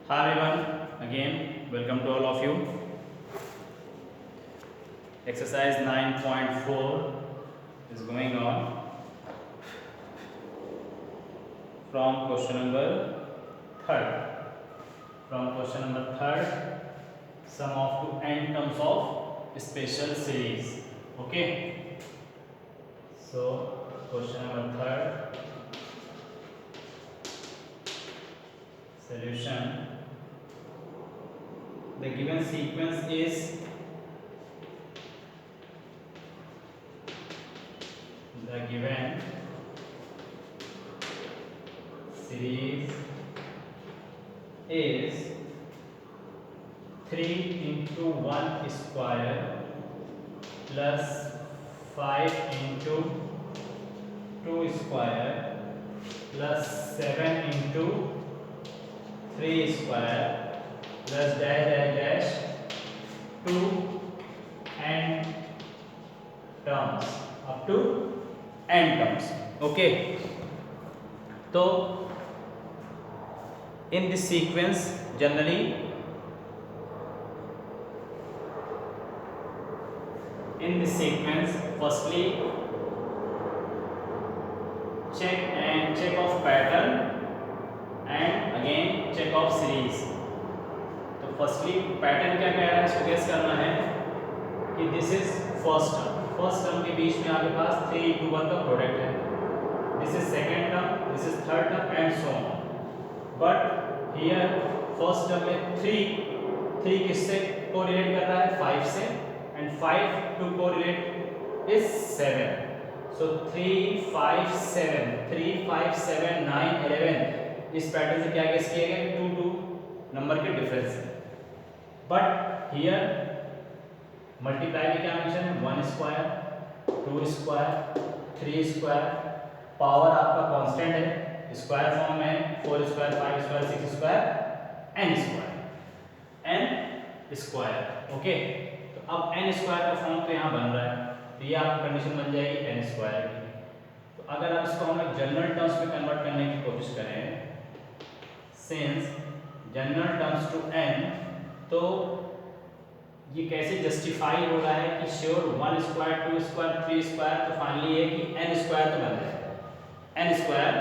Hi everyone, again welcome to all of you. Exercise 9.4 is going on from question number third. From question number third, sum of to n terms of special series. Okay. So question number third, solution. The given sequence is the given series is 3 into 1 square plus 5 into 2 square plus 7 into 3 square plus dash dash dash 2 n terms up to n terms. Okay, so in this sequence generally firstly check of pattern and again check of series. तो firstly pattern क्या कह रहा है, इसको guess करना है कि this is first term के बीच में आपके पास 3 into 1 का प्रोडक्ट है, this is second term, this is third term and so on. But here first term में 3 किससे कोरिलेट कर रहा है, 5 से, and 5 to correlate is 7. So 3 5 7 9 11 इस पैटर्न से क्या गेस किया गया, 2 नंबर के डिफरेंस है. बट हियर मल्टीप्लाई में क्या मेंशन है, 1 स्क्वायर 2 स्क्वायर 3 स्क्वायर, पावर आपका कांस्टेंट है, स्क्वायर फॉर्म में 4 square 5 square 6 square n square. Okay, तो अब एन स्क्वायर का फॉर्म तो यहाँ बन रहा है, तो ये आपकी कंडीशन बन जाएगी एन स्क्वायर की. तो अगर आप इसको हम जनरल टर्म्स में कन्वर्ट करने की कोशिश करें, since general terms to n, तो ये कैसे जस्टिफाई हो रहा है कि श्योर 1 स्क्वायर 2 स्क्वायर 3 स्क्वायर, तो फाइनली ये कि n स्क्वायर तो बन जाएगा, n स्क्वायर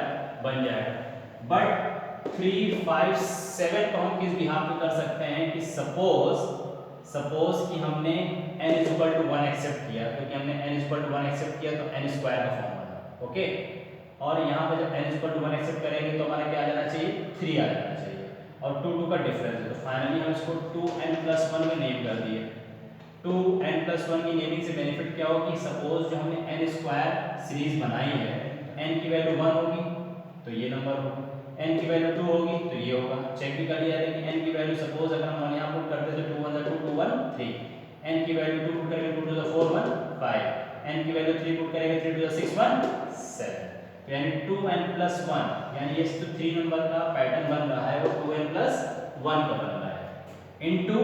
बन जाएगा. बट 3 5 7 को हम किस बिहाफ पे कर सकते हैं कि सपोज कि हमने n इक्वल टू 1 एक्सेप्ट किया, क्योंकि हमने n इक्वल टू 1 एक्सेप्ट किया तो n स्क्वायर का फॉर्म बना. ओके, और यहाँ पे जब n इक्वल टू 1 एक्सेप्ट करेंगे तो हमारा क्या आ जाना चाहिए, 3 आ जाना चाहिए, और 2 का डिफरेंस है, तो फाइनली हम इसको 2n+1 में नेम कर दिए. 2n+1 की नेमिंग से बेनिफिट क्या होगी, सपोज जो हमने n स्क्वायर सीरीज बनाई है, n की वैल्यू 1 होगी तो ये नंबर होगा, n की वैल्यू 2 होगी तो ये होगा. चेक भी कर लिया है कि n की वैल्यू सपोज अगर हम 1 यहाँ पुट करते तो 2 1 2 2 1 3, n की वैल्यू 2 पुट करेंगे 2 2 4 1 5, n की वैल्यू 3 पुट करेंगे 3 2 6 1 7, यानी 2n+1, यानी ये तो 3 नंबर का पैटर्न बन रहा है वो 2n+1 का बन रहा है into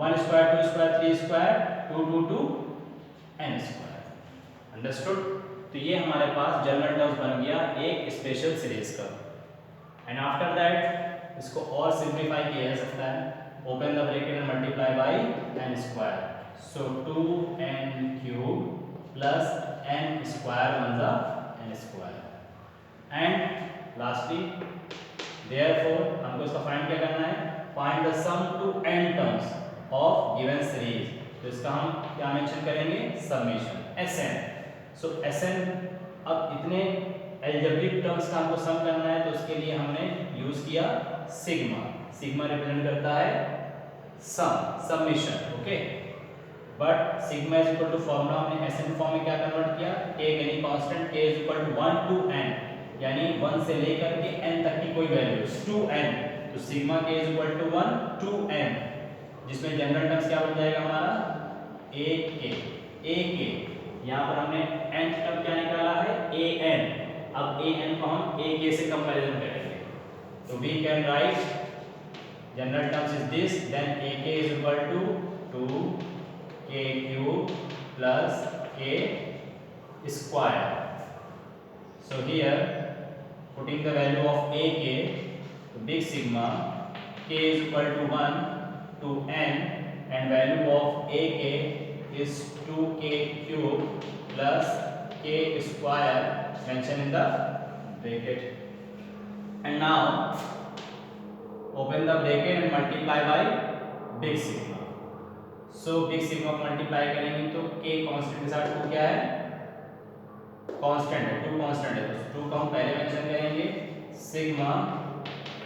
1 square 2 square 3 square 2 2 2 n square. Understood. तो ये हमारे पास जनरल टर्म्स बन गया एक स्पेशल सीरीज का. एंड आफ्टर दैट इसको और सिंप्लीफाई किया जा सकता है, open the bracket and multiply by n square. So 2n³ plus n square बन जा n square. And lastly therefore हमको इसका फाइंड क्या करना है, find the sum to n terms of given series. तो इसका हम क्या मेंशन करेंगे, समेशन Sn. सो Sn, अब इतने अलजेब्रिक टर्म्स का हमको सम करना है तो उसके लिए हमने यूज किया सिग्मा. सिग्मा रिप्रेजेंट करता है summation. Okay, but sigma is equal to formula हमने Sn फॉर्म में क्या कन्वर्ट किया, k यानी constant k is equal to 1 to n, यानी 1 से लेकर के n तक की कोई वैल्यू 2n. तो sigma k is equal to 1 to n, जिसमें जनरल टर्म्स क्या बन जाएगा हमारा, ak. यहाँ पर हमने n टर्म क्या निकाला है, an. अब an को हम ak से कंपैरिजन करेंगे, तो we can write general terms is this, then ak is equal to 2k³ plus k square. So here putting the value of ak, big sigma k is equal to 1 to n and value of ak is 2k cube plus k square mentioned in the bracket. And now open the bracket and multiply by big sigma. So big sigma को multiply करेंगे तो k constant के साथ 2 क्या है, constant है, 2 constant है, तो 2 को हम पहले मेंशन करेंगे sigma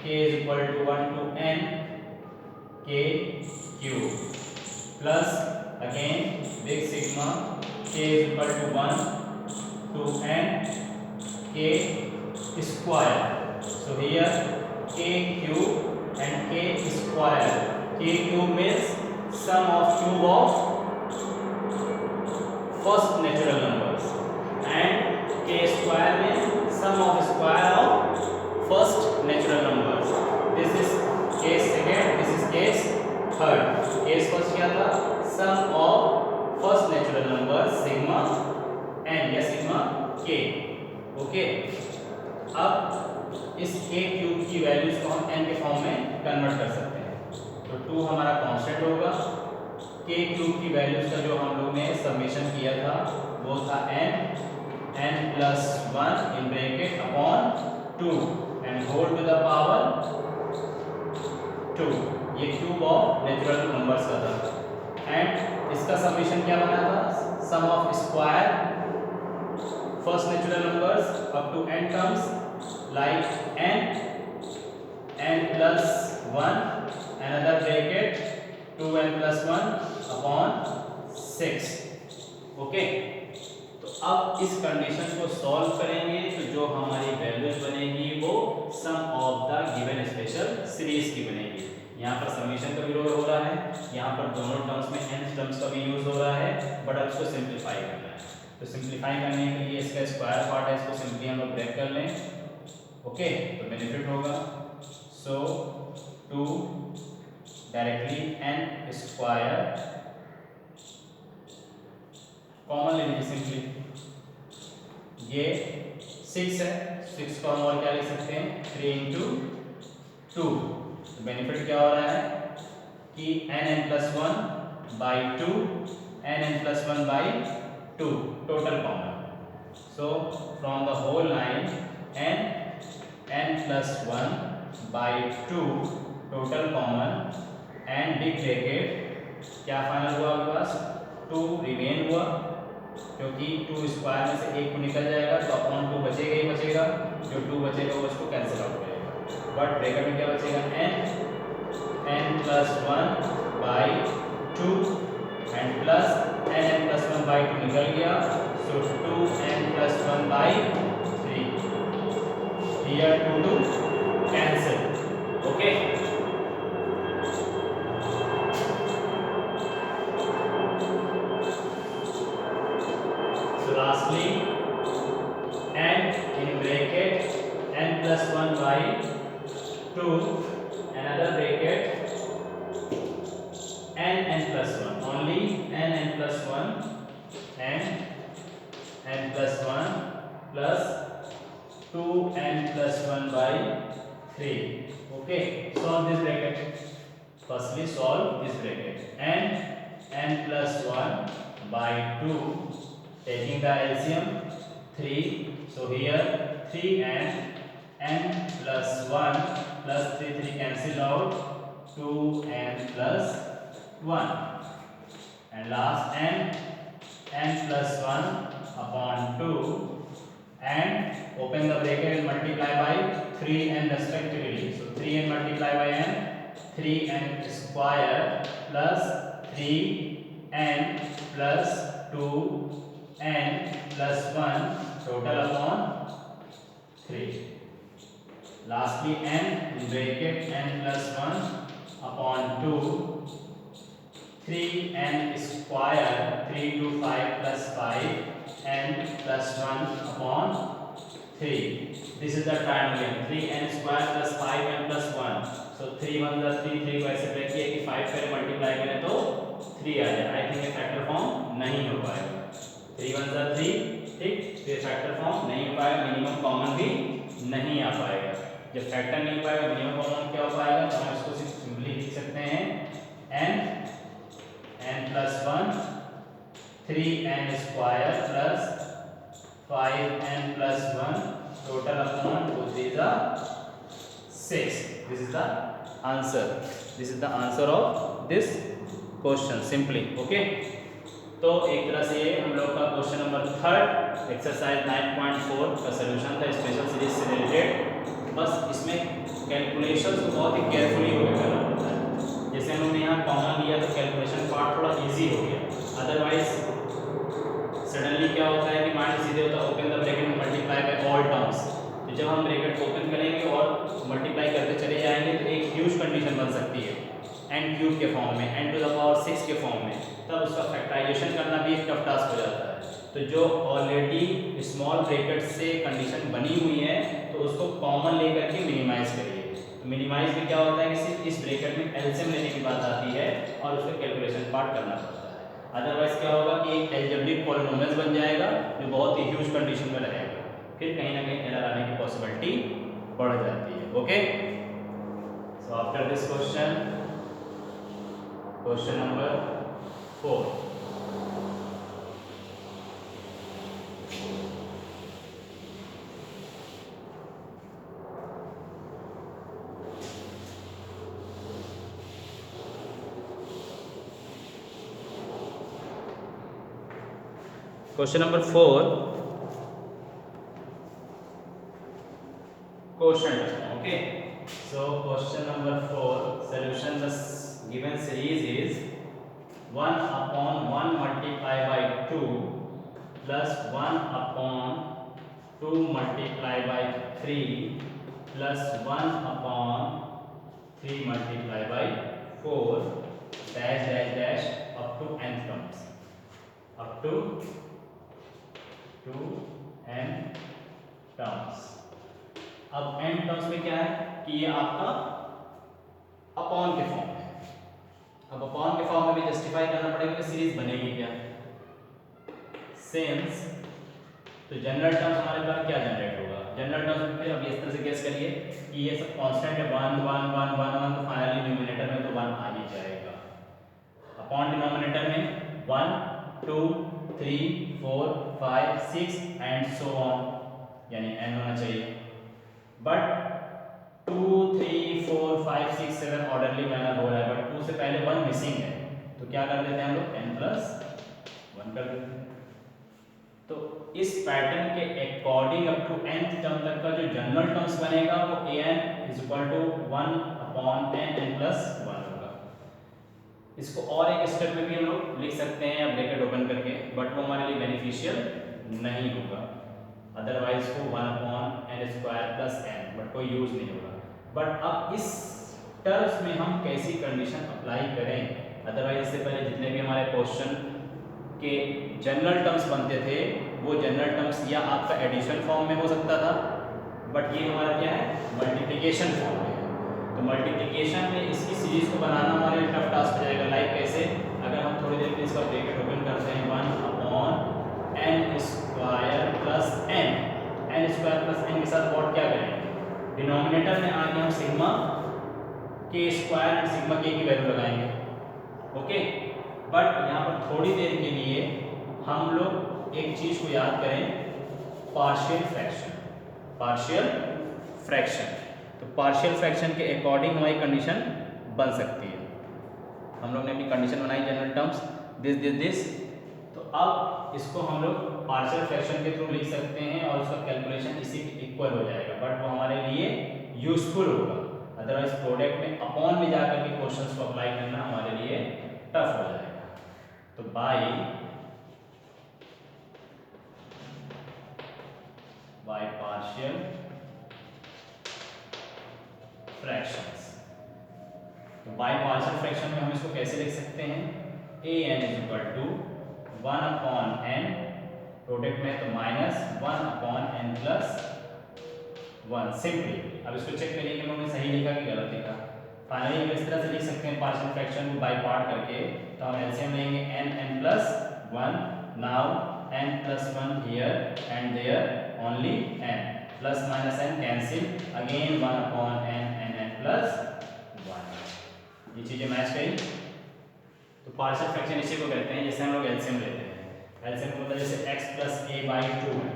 k is equal to 1 to n k cube plus again big sigma k is equal to 1 to n k square. So here k cube and k square. K cube means sum of cube of first natural numbers and k square means sum of square of first natural numbers. This is case second, this is case third. Case first क्या था, sum of first natural numbers sigma n या sigma k. Okay, अब इस k cube की values को हम n के form में कन्वर्ट कर सकते हैं। तो 2 हमारा कांस्टेंट होगा, k क्यूब की वैल्यूज का जो हम लोग ने समेशन किया था वो था n plus 1 in bracket upon 2 and whole to the power 2। ये क्यूब ऑफ नेचुरल नंबर्स का था एंड इसका समेशन क्या बना था, sum of square first natural numbers up to n terms like n plus 1 another bracket 2n plus 1 upon 6। Okay, तो अब इस कंडीशन को सॉल्व करेंगे तो जो हमारी वैल्यूज बनेगी वो sum of the given special series की बनेगी। यहाँ पर समेशन का भी रोल हो रहा है, यहाँ पर दोनों टर्म्स में n टर्म्स का भी यूज हो रहा है, बट अब इसको सिंप्लीफाई करना है। तो सिंप्लीफाई करने के लिए इसका स्क्वायर पार्ट है, इसको सिंपली हम लोग ब्रेक कर लें। ओके, तो बेनिफिट होगा सो 2 डायरेक्टली n स्क्वायर कॉमन ले लीजिए सिंपली, ये 6 है, 6 को हम और क्या लिख सकते हैं 3 into 2। तो बेनिफिट क्या हो रहा है कि n plus 1 by 2 n plus 1 by 2 total common. So from the whole line n plus 1 by 2 total common and big bracket क्या फाइनल हुआ आपके पास 2 रिमेन हुआ, क्योंकि 2 स्क्वायर में से 1 को निकल जाएगा तो अपॉन 2 बचेगा ही बचेगा, जो 2 बचेगा वो उसको कैंसिल आउट करेगा, बट ब्रैकेट में क्या बचेगा n plus 1 by 2 and plus n plus 1 by 2 निकल गया, सो 2n plus 1 by 3 here 2 cancel। Okay, lastly n in bracket n plus 1 by 2 another bracket n plus 1 only n plus 1 n plus 1 plus 2n plus 1 by 3। okay, solve this bracket, firstly solve this bracket n plus 1 by 2 taking the LCM 3, so here 3n n plus 1 plus 3 cancel out 2n plus 1 and last n plus 1 upon 2 and open the bracket and multiply by 3n respectively, so 3n multiply by n 3n square plus 3n plus 2n plus 1 total upon 3, lastly n in bracket n plus 1 upon 2 3n square 3 to 5 plus 5 n plus 1 upon 3। this is the trinomial 3n square plus 5n plus 1, so 3 1 plus 3 3 को ऐसे break किया कि 5 पहले multiply करें तो 3 आ जाए। I think ये factor form नहीं हो पाएगा, 3 1 3 ठीक, तो ये फैक्टर फॉर्म नहीं हो पाएगा, मिनिमम कॉमन भी नहीं आ पाएगा। जब फैक्टर नहीं हो पाएगा मिनिमम कॉमन क्या हो पाएगा, तो हम इसको सकते हैं n plus 1 3n square plus 5n plus 1 total upon 2 3 6. This is the answer. This is the answer of this question simply. Okay. तो एक तरह से ये हम लोग का क्वेश्चन नंबर 3 एक्सरसाइज 9.4 का सलूशन था स्पेशल सीरीज से रिलेटेड। बस इसमें कैलकुलेशंस को बहुत ही केयरफुली होकर करना पड़ता है। जैसे हम लोगों ने यहाँ कॉमन लिया तो कैलकुलेशन पार्ट थोड़ा इजी हो गया, अदरवाइज सडनली क्या होता है कि माइंड सीधे होता है ओपन द ब्रैकेट में मल्टीप्लाई बाय ऑल टर्म्स। तो जब हम ब्रैकेट ओपन करेंगे और मल्टीप्लाई करते चले जाएंगे तो एक ह्यूज कंडीशन बन सकती है n क्यूब के फॉर्म में, n टू द पावर 6 के फॉर्म में, तब उसका फैक्टराइजेशन करना भी एक टफ टास्क हो जाता है। तो जो ऑलरेडी स्मॉल ब्रैकेट से कंडीशन बनी हुई है तो उसको कॉमन लेकर के मिनिमाइज करिए। तो मिनिमाइज में क्या होता है कि सिर्फ इस ब्रैकेट में एलसीएम लेने की बात आती है और उसका कैलकुलेशन पार्ट करना पड़ता है। अदरवाइज क्या होगा कि एक एल्जेब्रिक पॉलिनोमियल्स बन जाएगा जो बहुत ही ह्यूज कंडीशन में रहेगा, फिर कहीं ना कहीं एरर आने की पॉसिबिलिटी बढ़ जाती है। Okay, so after this question number 4, question number 4 question. Okay, so question number 4 solution the given series is 1 upon 1 multiply by 2 plus 1 upon 2 multiply by 3 plus 1 upon 3 multiply by 4 dash dash dash up to n terms, up to 2n terms. अब n terms में क्या है कि ये आपका upon के form में। अब अपॉन के फॉर्म में भी जस्टिफाई करना पड़ेगा कि सीरीज बनेगी क्या, सिंस तो जनरल टर्म्स हमारे पास क्या जनरेट होगा, जनरल टर्म्स में फिर अब इस तरह से गेस करिए कि ये सब कांस्टेंट है 1 1 1 1 1, तो फाइनली न्यूमरेटर में तो 1 आ ही जाएगा। अपॉन डिनोमिनेटर में 1 2 3 4 5 6 एंड सो ऑन, यानी n होना चाहिए। बट 2 3 4 5 6 7 ऑर्डरली मैनर हो रहा है, बट 2 से पहले 1 मिसिंग है, तो क्या कर देते हैं हम लोग n प्लस 1 कर देते हैं। तो इस पैटर्न के according up to nth term तक का जो जनरल टर्म्स बनेगा वो an = 1 अपॉन n प्लस 1 होगा। इसको और एक स्टेप में भी हम लोग लिख सकते हैं या ब्रैकेट ओपन करके, बट वो हमारे लिए बेनिफिशियल नहीं होगा, अदरवाइज को 1 upon n square plus n, but कोई यूज नहीं होगा। बट अब इस टर्म्स में हम कैसी कंडीशन अप्लाई करें, अदरवाइज इससे पहले जितने भी हमारे क्वेश्चन के जनरल टर्म्स बनते थे वो जनरल टर्म्स या आपका एडिशन फॉर्म में हो सकता था, बट ये हमारा क्या है मल्टीप्लिकेशन फॉर्म में है। तो मल्टीप्लिकेशन में इसकी सीरीज को बनाना हमारे लिए टफ टास्क हो जाएगा। लाइक कैसे, अगर हम थोड़ी देर में इसका ब्रैकेट ओपन करते हैं 1 upon n square plus n square plus n के साथ व्हाट क्या करेंगे, डिनोमिनेटर में आगे हम सिग्मा के स्क्वायर एंड सिग्मा के की वैल्यू लगाएंगे। ओके, बट यहाँ पर थोड़ी देर के लिए हम लोग एक चीज को याद करें, पार्शियल फ्रैक्शन। पार्शियल फ्रैक्शन, तो पार्शियल फ्रैक्शन के अकॉर्डिंग हमारी कंडीशन बन सकती है। हम लोग ने अपनी कंडीशन बनाई general terms this this this, तो अब इसको हम लोग पार्शियल फ्रैक्शन के थ्रू लिख सकते हैं और उसका कैलकुलेशन इसी के इक्वल हो जाएगा, बट वो हमारे लिए यूजफुल होगा। अदरवाइज प्रोडक्ट में अपॉन में जाकर के क्वेश्चंस को अप्लाई करना हमारे लिए टफ हो जाएगा। तो बाय पार्शियल फ्रैक्शंस, तो बाय पार्शियल फ्रैक्शन में हम इसको कैसे लिख सकते हैं, an = 1 अपॉन n, प्रोडक्ट में तो -1 अपॉन n प्लस 1 सिंपली। अब इसको चेक करिए कि हम लोगों ने सही लिखा कि गलत लिखा। फाइनली हम इस तरह से लिख सकते हैं पार्शियल फ्रैक्शन को बाय पार्ट करके, तो हम एलसीएम लेंगे n plus 1, now n plus 1 here and there only n, plus minus n cancel, again 1 upon n plus 1। ये चीज़ें मैच करी। तो पार्शियल फ्रैक्शन इसी को कहते हैं, जैसे हम लोग एलसीएम लेते हैं। एलसीएम का मतलब जैसे x प्लस a बाई 2 है,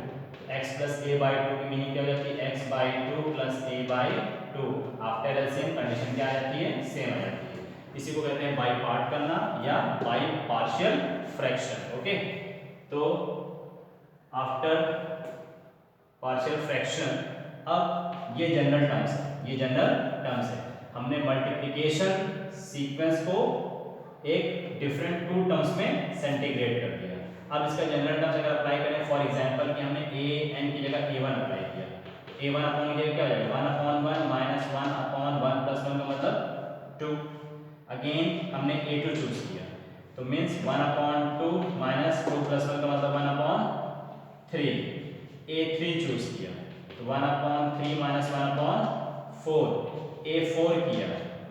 x प्लस a बाई 2 की मीनिंग क्या हो जाती है, x by 2 plus a by 2। After LCM condition क्या आ जाती है, सेम आ जाती है। इसी को कहते हैं बाई पार्ट करना या बाई पार्शियल फ्रैक्शन। ओके, तो आफ्टर पार्शियल फ्रैक्शन, अब ये जनरल टर्म्स है, ये जनरल टर्म्स है। हमने मल्टीप्लिकेशन सीक्वेंस को एक डिफरेंट टू टर्म्स में सेंटीग्रेड कर दिया। अब इसका जनरल टर्म्स अगर अप्लाई करें, फॉर एग्जांपल कि हमने a n की जगह a1 अप्लाई किया, a1 अपॉन की जगह क्या हो जाएगा, 1 अपॉन 1 माइनस 1 अपॉन 1 प्लस 1 का मतलब 2। अगेन हमने a2 चूज किया, तो मीन्स 1 अपॉन 2 माइनस 2 प्लस 1 का मतलब 1 अपॉन 3। a3 चूज किया, तो 1 अपॉन 3 माइनस 1 अपॉन 4। a4 किया,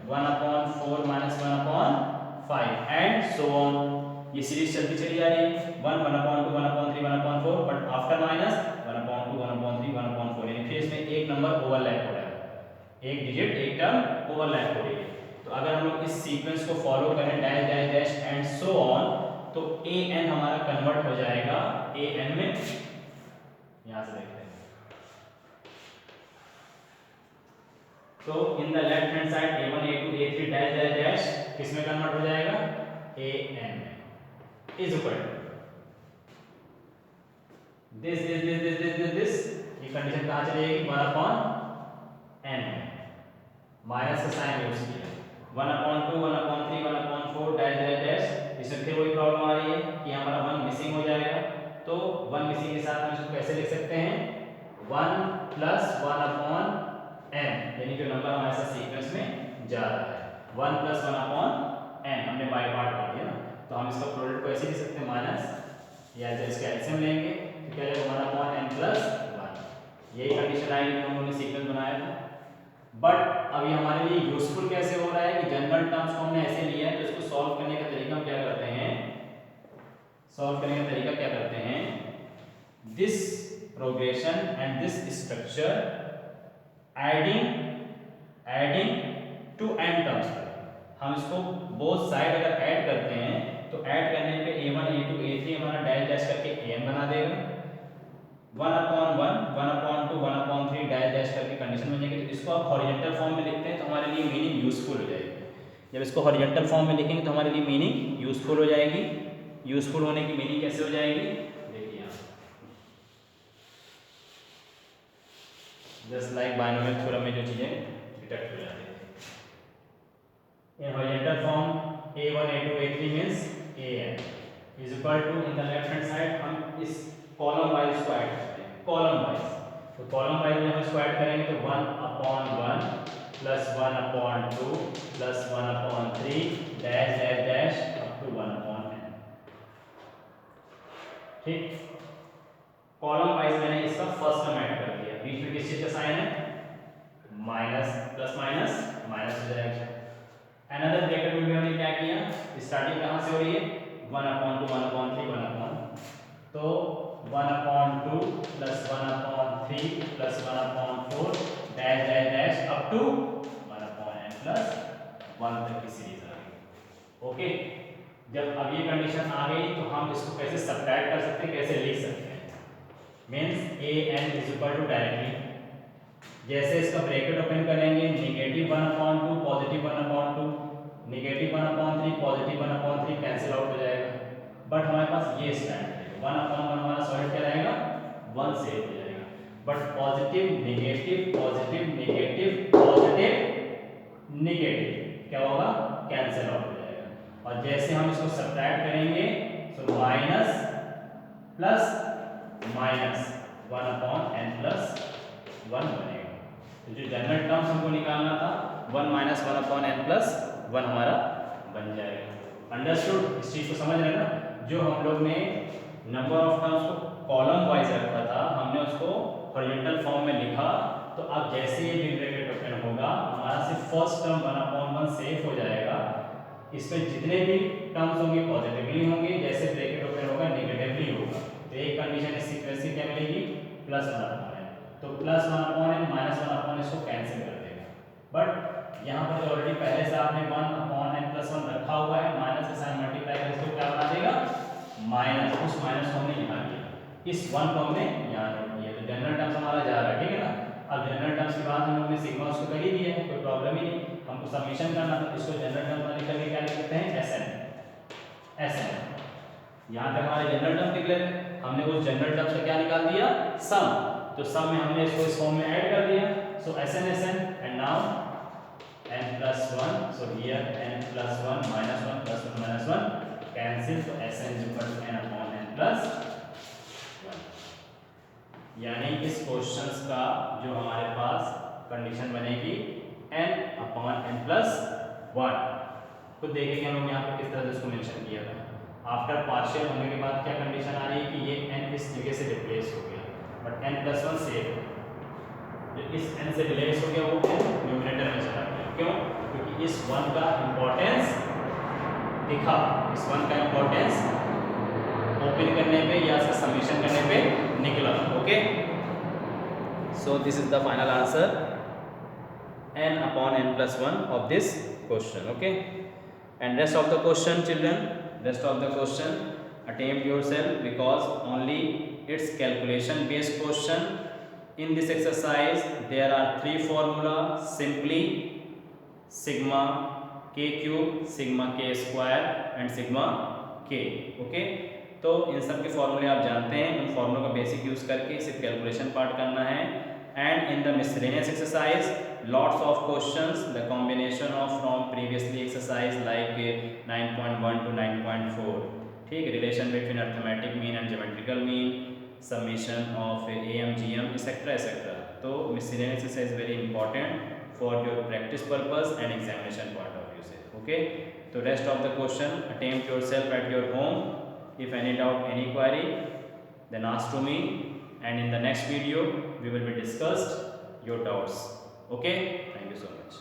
1 upon 4 minus 1 upon 5 and so on. ये सीरीज चलती चली जा रही है, 1 1 upon 2 1 upon 3 1 upon 4, but after minus 1 upon 2 1 upon 3 1 upon 4, यानी फिर इसमें एक नंबर ओवरलैप हो रहा है, एक डिजिट एक टर्म ओवरलैप हो रही है। तो अगर हम लोग इस सीक्वेंस को फॉलो करें dash dash dash and so on, तो a n हमारा कन्वर्ट हो जाएगा a n में, यहां से देखते हैं, तो इन the left hand side a1 a2 a3 dash dash dash किसमें कन्वर्ट हो जाएगा, a n में, is equal this this this this this this this, ये कंडीशन कहां चली जाएगी, 1 अपॉन n में, माइनस का साइन यूज किया, 1 upon 2 1 upon 3 1 upon 4 dash dash dash. इसमें फिर वही प्रॉब्लम आ रही है कि हमारा 1 मिसिंग हो जाएगा, तो 1 मिसिंग के साथ हम इसको कैसे लिख सकते हैं, 1 प्लस 1 अपॉन n, यानी जो नंबर हमारे साथ सीक्वेंस में जा रहा है 1 प्लस 1 अपॉन n, हमने बाई पार्ट कर दिया ना, तो हम इसका प्रोडक्ट को ऐसे लिख सकते हैं माइनस, या जब इसका एलसीएम लेंगे तो क्या आएगा 1 अपॉन n प्लस 1। यही कंडीशन आएगी जो हम लोगों ने सीक्वेंस बनाया था। बट अभी हमारे लिए यूजफुल कैसे हो रहा है कि जनरल टर्म्स को हमने ऐसे लिया है, तो इसको सॉल्व करने का तरीका हम क्या करते हैं, सॉल्व करने का तरीका क्या करते हैं, this progression and this structure adding to n terms पर, हम इसको बोथ साइड अगर ऐड करते हैं तो ऐड करने पे a1 a2 a3 हमारा डैश डैश करके an बना देगा, 1 upon 1 1 upon 2 1 upon 3 dash dash करके कंडीशन बन जाएगी। तो इसको आप हॉरिजॉन्टल फॉर्म में लिखते हैं तो हमारे लिए मीनिंग यूजफुल हो जाएगी। जब इसको हॉरिजॉन्टल फॉर्म में लिखेंगे तो हमारे लिए मीनिंग यूजफुल हो जाएगी। यूजफुल होने की मीनिंग कैसे हो जाएगी, देखिए यहाँ जस्ट लाइक बायनोमियल थ्योरम में जो चीजें डिटेक्ट हो जाती है। In horizontal form a1 a2 a3 means an is equal to, in the left hand side हम इस कॉलम वाइज को ऐड करते हैं, कॉलम वाइज, तो कॉलम वाइज में हम इसको ऐड करेंगे तो 1 upon 1 plus 1 upon 2 plus 1 upon 3 dash dash dash up to 1 upon n। ठीक, कॉलम वाइज मैंने इसका फर्स्ट टर्म ऐड कर दिया, बीच में किस चीज का साइन है, माइनस, प्लस माइनस माइनस हो जाएगा। अनदर ब्रैकेट में भी हमने क्या किया, स्टार्टिंग कहां से हो रही है, 1 अपॉन 2 1 अपॉन 3 1 अपॉन, तो 1 upon 2 plus 1 upon 3 plus 1 upon 4 dash dash dash up to 1 upon n plus 1 तक की सीरीज आ गई। ओके, जब अब ये कंडीशन आ गई तो हम इसको कैसे सब्ट्रैक्ट कर सकते हैं, कैसे लिख सकते हैं, means an is equal to directly जैसे इसका ब्रैकेट ओपन करेंगे, negative 1 upon 2 positive 1 upon 2, negative 1 upon 3 positive 1 upon 3 cancel out हो जाएगा। बट हमारे पास ये स्टैंड है, 1 अपॉन 1 हमारा सॉलिड क्या रहेगा, 1 सेव हो जाएगा, but positive negative positive negative positive negative क्या होगा, कैंसिल आउट हो जाएगा। और जैसे हम इसको सब्ट्रैक्ट करेंगे तो minus plus minus 1 upon n plus 1 बनेगा। तो जो जनरल टर्म्स हमको निकालना था 1 माइनस 1 अपॉन n प्लस 1 हमारा बन जाएगा। अंडरस्टूड, इस चीज को समझ रहे ना, जो हम लोग ने नंबर ऑफ टर्म्स को कॉलम वाइज रखा था हमने उसको हॉरिजॉन्टल फॉर्म में लिखा, तो अब जैसे ये बिग ब्रैकेट ओपन होगा हमारा सिर्फ फर्स्ट टर्म 1 अपॉन 1 सेफ हो जाएगा, इसमें जितने भी टर्म्स होंगे पॉजिटिवली होंगे, जैसे ब्रैकेट ओपन होगा नेगेटिवली होगा। तो एक कंडीशन इस सीक्वेंस की क्या मिलेगी, प्लस 1 अपॉन n, तो plus 1 upon n minus 1 upon इसको कैंसिल कर देगा। बट यहाँ पर जो ऑलरेडी पहले से आपने 1/n+1 रखा हुआ है, माइनस के साथ मल्टीप्लाई करें तो क्या बना देगा माइनस, उस माइनस को हमने यहाँ लिया, इस 1 को हमने यहाँ नोट किया। तो जनरल टर्म्स हमारा जा रहा है, ठीक है ना। अब जनरल टर्म्स के बाद हम लोग ने सिग्मा उसको कर ही दिया है, कोई प्रॉब्लम ही नहीं, हमको समेशन करना था, इसको जनरल टर्म्स में निकल के क्या लिख सकते हैं Sn। यहाँ तक हमारे जनरल टर्म निकले, हमने उस जनरल टर्म्स का क्या निकाल दिया सम, तो सम में हमने इसको इस फॉर्म में ऐड कर दिया, सो Sn and now n+1, so here n+1 -1 +1 -1 cancel, so Sn n/n+1, यानी इस क्वेश्चंस का जो हमारे पास कंडीशन बनेगी n/n+1। खुद देखेंगे हम लोग यहाँ पर किस तरह से इसको मेंशन किया था। आफ्टर पार्शियल होने के बाद क्या कंडीशन आ रही है कि ये n इस जगह से रिप्लेस हो गया, बट n+1 सेव, जो इस n से रिप्लेस हो गया वो न्यूमरेटर में चला गया। क्यों? क्योंकि इस 1 का इंपॉर्टेंस दिखा, इस 1 का इंपॉर्टेंस ओपन करने पे या से समेशन करने पे निकला। Okay, so this is the final answer n/n+1 of this question. Okay, and rest of the question, children, rest of the question attempt yourself, because only it's calculation based question. In this exercise there are 3 formula, simply, sigma k cube, sigma k square and sigma k. Okay, तो इन सब के फॉर्मूले आप जानते हैं, उन फॉर्मूलों का basic use करके सिर्फ कैलकुलेशन पार्ट करना है। And in the miscellaneous exercise lots of questions, the combination of from previously exercise like 9.1 to 9.4, ठीक, relation between arithmetic mean and geometrical mean, summation of AM GM etc. तो miscellaneous exercise is very important for your practice purpose and examination point of view से। okay, तो rest of the question attempt yourself at your home. If any doubt, any query, then ask to me, and in the next video we will be discussed your doubts. Okay, thank you so much.